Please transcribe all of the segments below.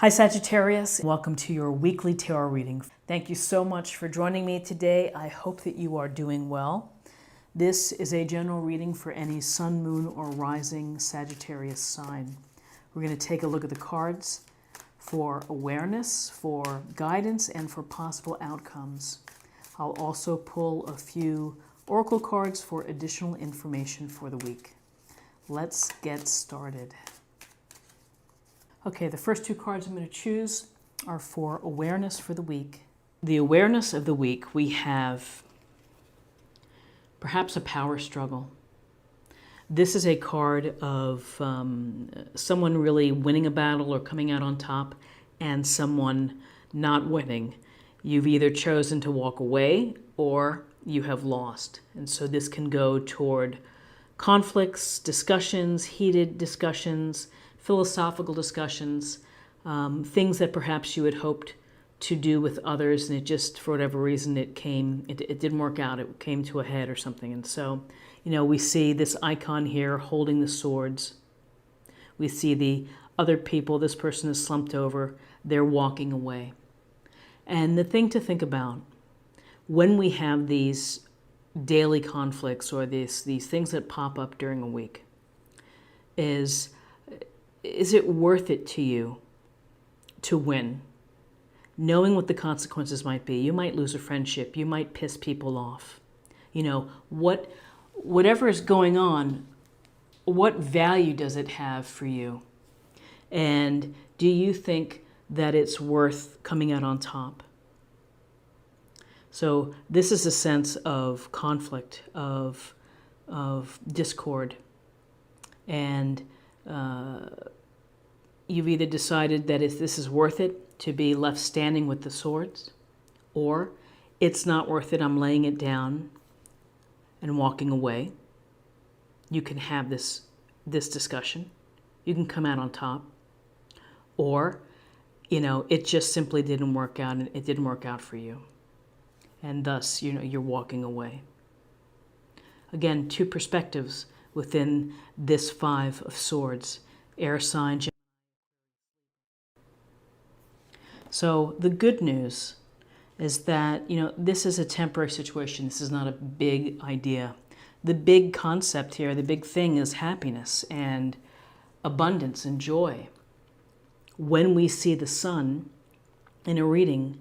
Hi Sagittarius, welcome to your weekly tarot reading. Thank you so much for joining me today. I hope that you are doing well. This is a general reading for any sun, moon, or rising Sagittarius sign. We're going to take a look at the cards for awareness, for guidance, and for possible outcomes. I'll also pull a few oracle cards for additional information for the week. Let's get started. Okay, the first two cards I'm going to choose are for awareness for the week. The awareness of the week, we have perhaps a power struggle. This is a card of someone really winning a battle or coming out on top and someone not winning. You've either chosen to walk away or you have lost. And so this can go toward conflicts, discussions, heated discussions, philosophical discussions, things that perhaps you had hoped to do with others, and it just, for whatever reason, it didn't work out. It came to a head or something. And so, we see this icon here holding the swords. We see the other people, this person is slumped over, they're walking away. And the thing to think about, when we have these daily conflicts or these things that pop up during a week, is it worth it to you to win? Knowing what the consequences might be. You might lose a friendship. You might piss people off. Whatever is going on, what value does it have for you? And do you think that it's worth coming out on top? So this is a sense of conflict, of discord. And you've either decided that if this is worth it to be left standing with the swords, or it's not worth it, I'm laying it down and walking away. You can have this discussion. You can come out on top. Or, it just simply didn't work out and it didn't work out for you. And thus, you're walking away. Again, two perspectives within this Five of Swords, air sign. So the good news is that, this is a temporary situation. This is not a big idea. The big concept here, the big thing is happiness and abundance and joy. When we see the sun in a reading,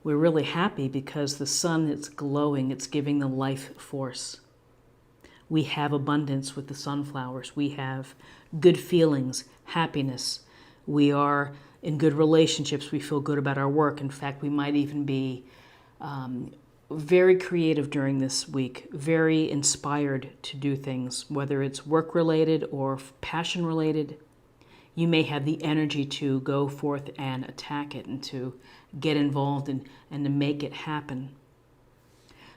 we're really happy because the sun is glowing. It's giving the life force. We have abundance with the sunflowers. We have good feelings, happiness. We are in good relationships. We feel good about our work. In fact, we might even be very creative during this week, very inspired to do things, whether it's work-related or passion-related. You may have the energy to go forth and attack it and to get involved and to make it happen.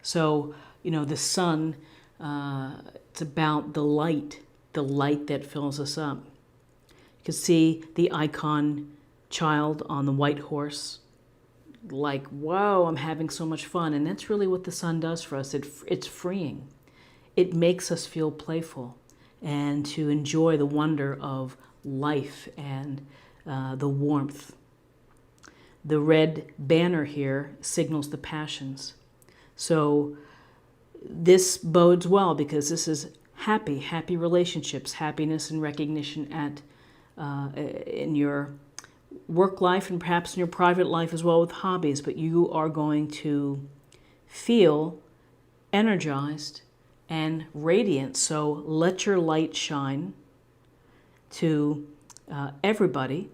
So, the sun, it's about the light that fills us up. You can see the icon child on the white horse, like, wow, I'm having so much fun. And that's really what the sun does for us. It's freeing. It makes us feel playful and to enjoy the wonder of life and the warmth. The red banner here signals the passions. So this bodes well because this is happy relationships, happiness and recognition in your work life and perhaps in your private life as well with hobbies, but you are going to feel energized and radiant. So let your light shine to everybody.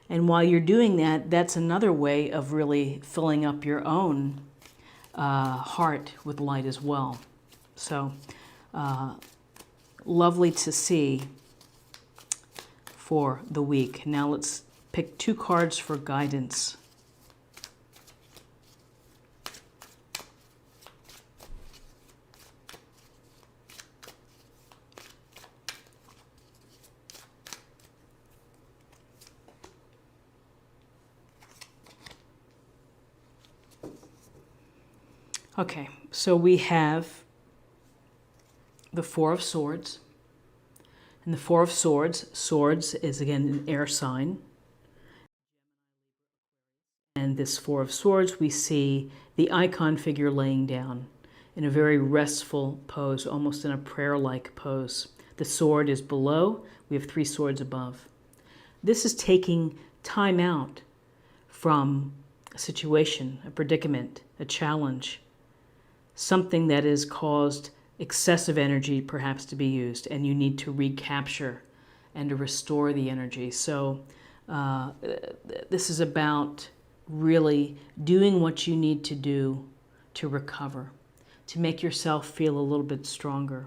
And while you're doing that, that's another way of really filling up your own heart with light as well. So lovely to see for the week. Now let's pick two cards for guidance. Okay, so we have the Four of Swords. And the Four of Swords, swords is again an air sign. And this Four of Swords, we see the icon figure laying down in a very restful pose, almost in a prayer-like pose. The sword is below. We have 3 swords above. This is taking time out from a situation, a predicament, a challenge, something that has caused excessive energy perhaps to be used, and you need to recapture and to restore the energy. So this is about really doing what you need to do to recover, to make yourself feel a little bit stronger.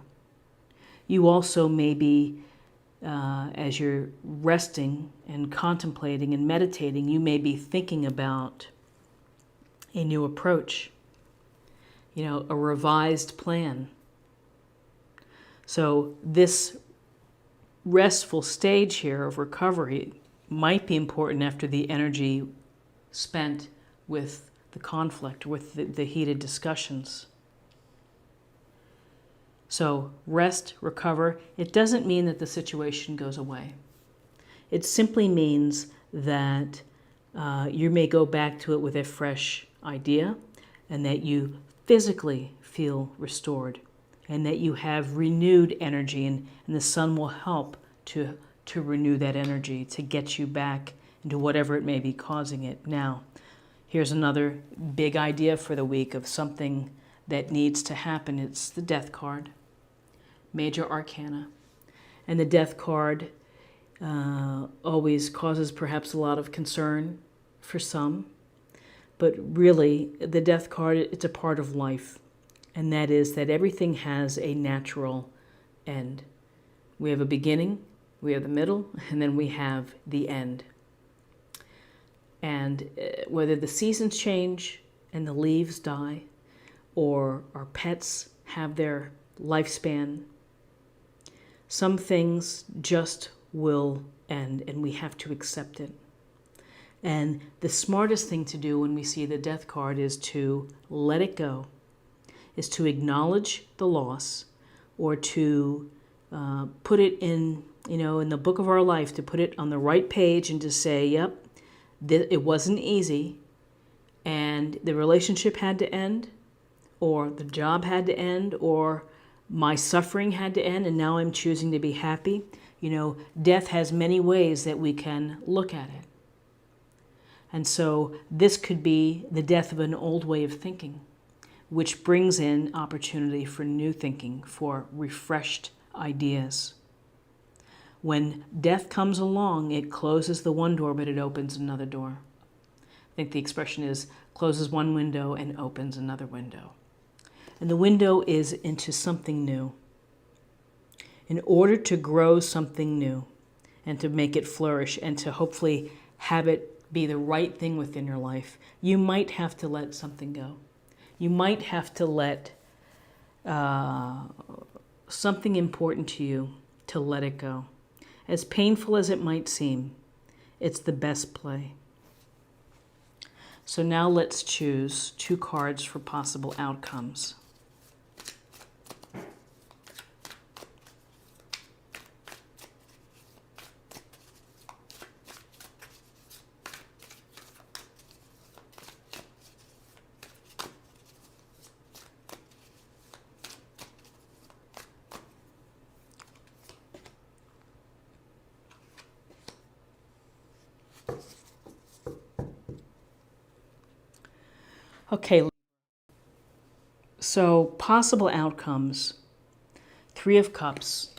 You also may be, as you're resting and contemplating and meditating, you may be thinking about a new approach, a revised plan. So this restful stage here of recovery might be important after the energy spent with the conflict, with the heated discussions. So rest, recover. It doesn't mean that the situation goes away. It simply means that you may go back to it with a fresh idea, and that you physically feel restored, and that you have renewed energy, and the sun will help to renew that energy, to get you back into whatever it may be causing it. Now, here's another big idea for the week of something that needs to happen. It's the Death card, Major Arcana. And the Death card always causes perhaps a lot of concern for some, but really the Death card, it's a part of life, and that is that everything has a natural end. We have a beginning, we have the middle, and then we have the end. And whether the seasons change and the leaves die, or our pets have their lifespan, some things just will end, and we have to accept it. And the smartest thing to do when we see the Death card is to let it go, is to acknowledge the loss, or to put it in, in the book of our life, to put it on the right page and to say, yep, it wasn't easy, and the relationship had to end, or the job had to end, or my suffering had to end, and now I'm choosing to be happy. Death has many ways that we can look at it. And so this could be the death of an old way of thinking, which brings in opportunity for new thinking, for refreshed ideas. When death comes along, it closes the one door, but it opens another door. I think the expression is closes one window and opens another window. And the window is into something new. In order to grow something new and to make it flourish and to hopefully have it be the right thing within your life, you might have to let something go. You might have to let something important to you to let it go. As painful as it might seem, it's the best play. So now let's choose 2 cards for possible outcomes. Okay, so possible outcomes, 3 of Cups.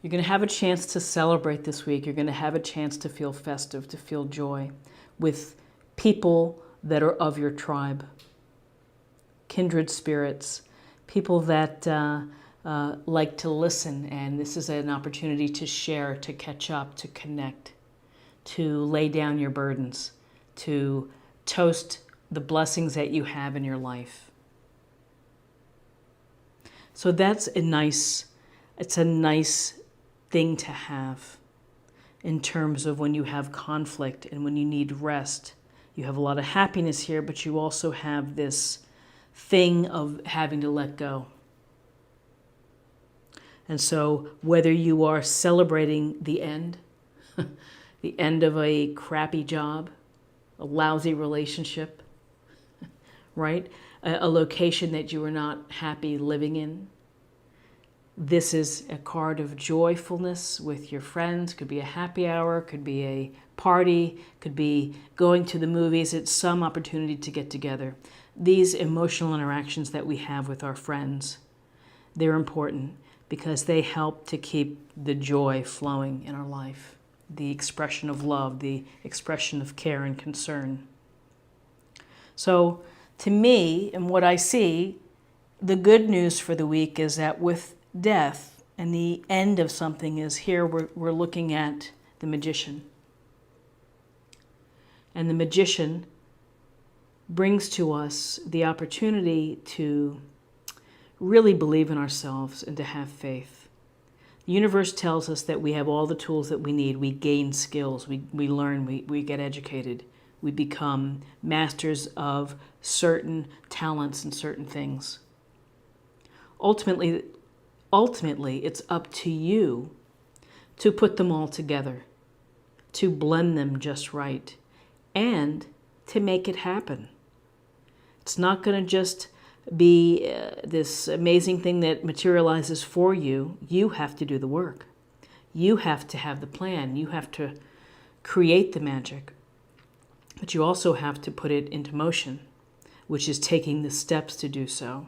You're going to have a chance to celebrate this week. You're going to have a chance to feel festive, to feel joy with people that are of your tribe, kindred spirits, people that like to listen, and this is an opportunity to share, to catch up, to connect, to lay down your burdens, to toast the blessings that you have in your life. So that's a nice thing to have in terms of when you have conflict and when you need rest. You have a lot of happiness here, but you also have this thing of having to let go. And so whether you are celebrating the end, the end of a crappy job, a lousy relationship, right? A location that you are not happy living in. This is a card of joyfulness with your friends. Could be a happy hour, could be a party, could be going to the movies. It's some opportunity to get together. These emotional interactions that we have with our friends, they're important because they help to keep the joy flowing in our life, the expression of love, the expression of care and concern. So to me, and what I see, the good news for the week is that with death and the end of something is here, we're looking at the magician. And the magician brings to us the opportunity to really believe in ourselves and to have faith. The universe tells us that we have all the tools that we need. We gain skills, we learn, we get educated. We become masters of certain talents and certain things. Ultimately, it's up to you to put them all together, to blend them just right, and to make it happen. It's not going to just be this amazing thing that materializes for you. You have to do the work. You have to have the plan. You have to create the magic. But you also have to put it into motion, which is taking the steps to do so.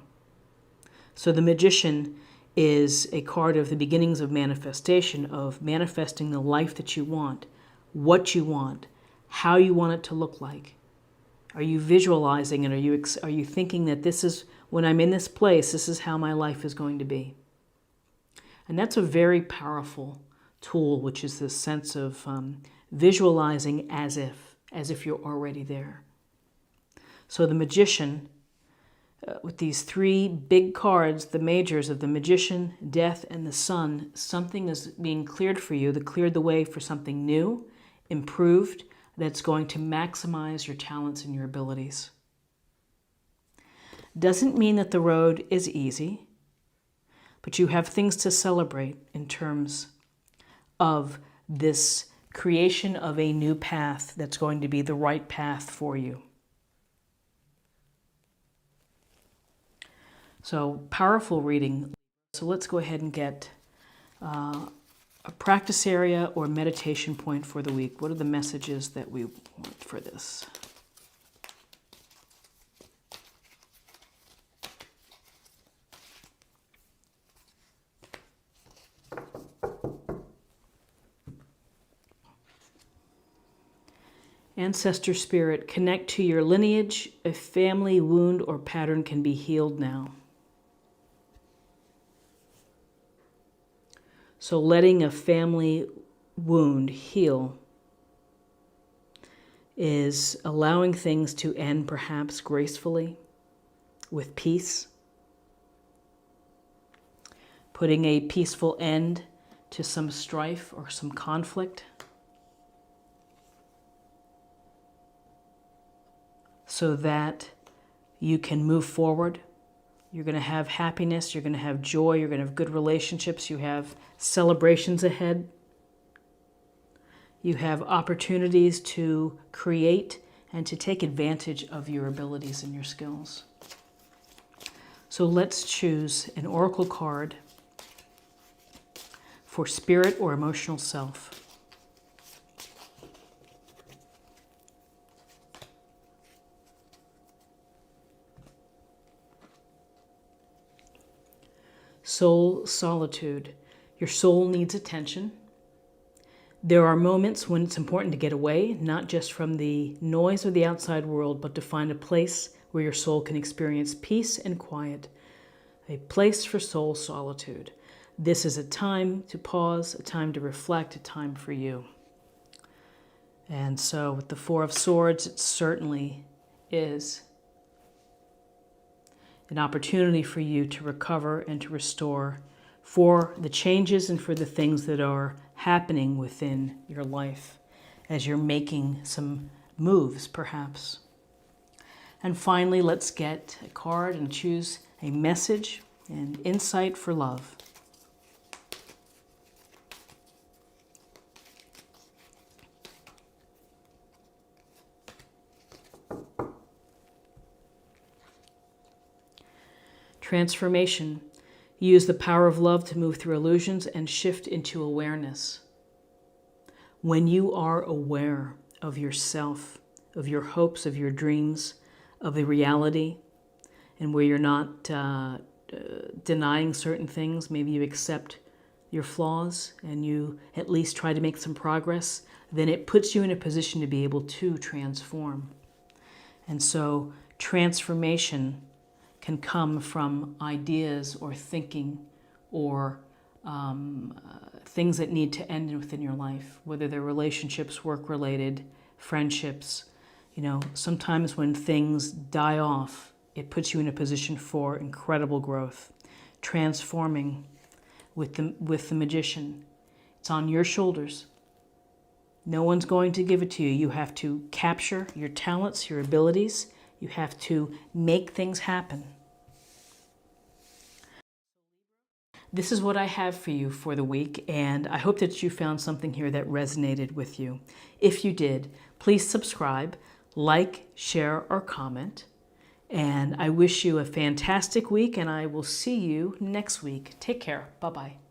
So the magician is a card of the beginnings of manifestation, of manifesting the life that you want, what you want, how you want it to look like. Are you visualizing it? Are you thinking that this is, when I'm in this place, this is how my life is going to be? And that's a very powerful tool, which is this sense of visualizing as if you're already there. So the magician, with these three big cards, the majors of the magician, death, and the sun, something is being cleared for you, that cleared the way for something new, improved, that's going to maximize your talents and your abilities. Doesn't mean that the road is easy, but you have things to celebrate in terms of this creation of a new path that's going to be the right path for you. So powerful reading. So let's go ahead and get a practice area or meditation point for the week. What are the messages that we want for this? Ancestor spirit, connect to your lineage. A family wound or pattern can be healed now. So letting a family wound heal is allowing things to end perhaps gracefully, with peace. Putting a peaceful end to some strife or some conflict. So that you can move forward. You're going to have happiness, you're going to have joy, you're going to have good relationships, you have celebrations ahead. You have opportunities to create and to take advantage of your abilities and your skills. So let's choose an oracle card for spirit or emotional self. Soul solitude. Your soul needs attention. There are moments when it's important to get away, not just from the noise of the outside world, but to find a place where your soul can experience peace and quiet. A place for soul solitude. This is a time to pause, a time to reflect, a time for you. And so with the Four of Swords, it certainly is an opportunity for you to recover and to restore for the changes and for the things that are happening within your life as you're making some moves, perhaps. And finally, let's get a card and choose a message and insight for love. Transformation. Use the power of love to move through illusions and shift into awareness. When you are aware of yourself, of your hopes, of your dreams, of the reality, and where you're not denying certain things, maybe you accept your flaws and you at least try to make some progress, then it puts you in a position to be able to transform. And so transformation can come from ideas or thinking or things that need to end within your life, whether they're relationships, work-related, friendships. You know, sometimes when things die off, it puts you in a position for incredible growth. Transforming with the magician. It's on your shoulders. No one's going to give it to you. You have to capture your talents, your abilities. You have to make things happen. This is what I have for you for the week, and I hope that you found something here that resonated with you. If you did, please subscribe, like, share, or comment. And I wish you a fantastic week, and I will see you next week. Take care. Bye-bye.